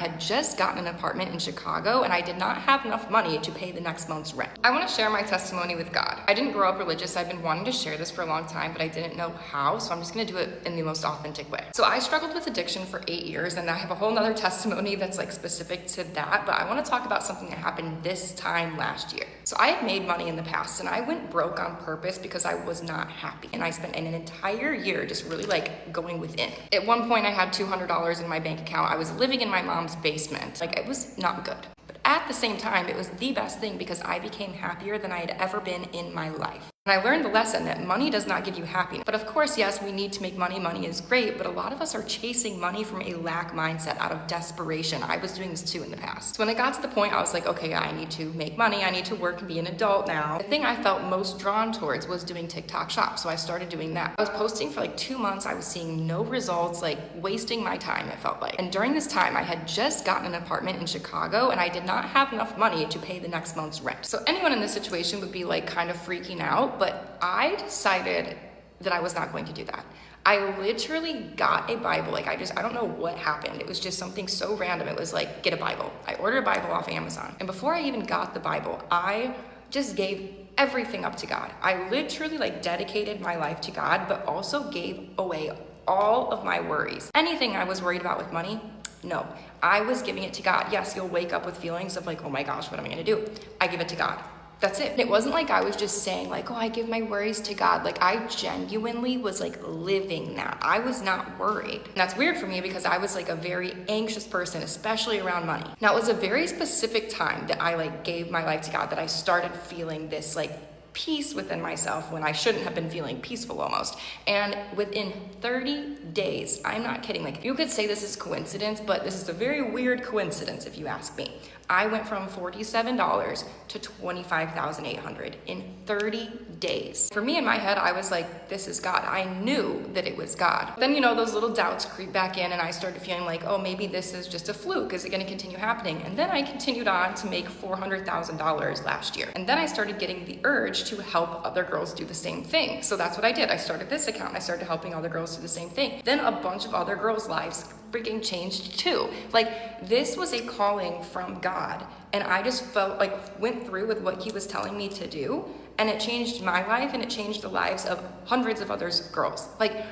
had just gotten an apartment in Chicago and I did not have enough money to pay the next month's rent. I want to share my testimony with God. I didn't grow up religious. I've been wanting to share this for a long time, but I didn't know how, so I'm just going to do it in the most authentic way. So I struggled with addiction for 8 years, and I have a whole nother testimony that's like specific to that, but I want to talk about something that happened this time last year. So I had made money in the past and I went broke on purpose because I was not happy, and I spent an entire year just really like going within. At one point I had $200 in my bank account. I was living in my mom's basement. Like, it was not good. But at the same time, it was the best thing because I became happier than I had ever been in my life. And I learned the lesson that money does not give you happiness. But of course, yes, we need to make money. Money is great, but a lot of us are chasing money from a lack mindset out of desperation. I was doing this too in the past. So when it got to the point, I was like, okay, I need to make money. I need to work and be an adult now. The thing I felt most drawn towards was doing TikTok shop. So I started doing that. I was posting for like 2 months. I was seeing no results, like wasting my time, it felt like. And during this time, I had just gotten an apartment in Chicago and I did not have enough money to pay the next month's rent. So anyone in this situation would be like kind of freaking out, but I decided that I was not going to do that. I literally got a Bible. Like, I don't know what happened. It was just something so random. It was like, get a Bible. I ordered a Bible off Amazon. And before I even got the Bible, I just gave everything up to God. I literally like dedicated my life to God, but also gave away all of my worries. Anything I was worried about with money, no, I was giving it to God. Yes, you'll wake up with feelings of like, oh my gosh, what am I gonna do? I give it to God. That's it. And it wasn't like I was just saying like, oh, I give my worries to God. Like, I genuinely was like living that. I was not worried. And that's weird for me because I was like a very anxious person, especially around money. Now, it was a very specific time that I like gave my life to God that I started feeling this like peace within myself when I shouldn't have been feeling peaceful almost. And within 30 days, I'm not kidding, like you could say this is coincidence, but this is a very weird coincidence if you ask me. I went from $47 to $25,800 in 30 days. For me in my head, I was like, this is God. I knew that it was God. Then, you know, those little doubts creep back in and I started feeling like, oh, maybe this is just a fluke. Is it going to continue happening? And then I continued on to make $400,000 last year. And then I started getting the urge to help other girls do the same thing. So that's what I did. I started this account. I started helping other girls do the same thing. Then a bunch of other girls' lives freaking changed too. Like, this was a calling from God, and I just felt like went through with what he was telling me to do, and it changed my life and it changed the lives of hundreds of other girls. Like,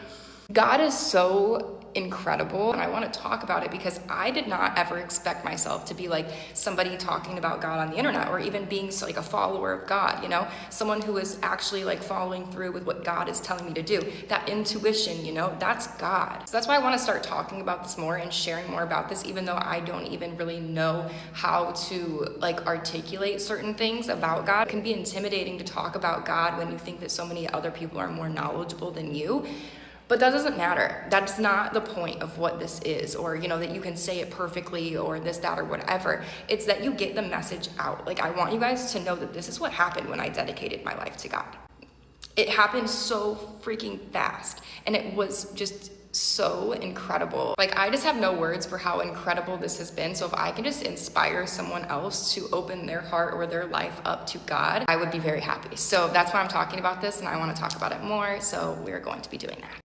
God is so incredible, and I want to talk about it because I did not ever expect myself to be like somebody talking about God on the internet, or even being like a follower of God, you know, someone who is actually like following through with what God is telling me to do. That intuition, you know, that's God. So that's why I want to start talking about this more and sharing more about this, even though I don't even really know how to like articulate certain things about God. It can be intimidating to talk about God when you think that so many other people are more knowledgeable than you. But that doesn't matter. That's not the point of what this is, or, you know, that you can say it perfectly or this, that, or whatever. It's that you get the message out. Like, I want you guys to know that this is what happened when I dedicated my life to God. It happened so freaking fast, and it was just so incredible. Like, I just have no words for how incredible this has been. So if I can just inspire someone else to open their heart or their life up to God, I would be very happy. So that's why I'm talking about this, and I want to talk about it more. So we're going to be doing that.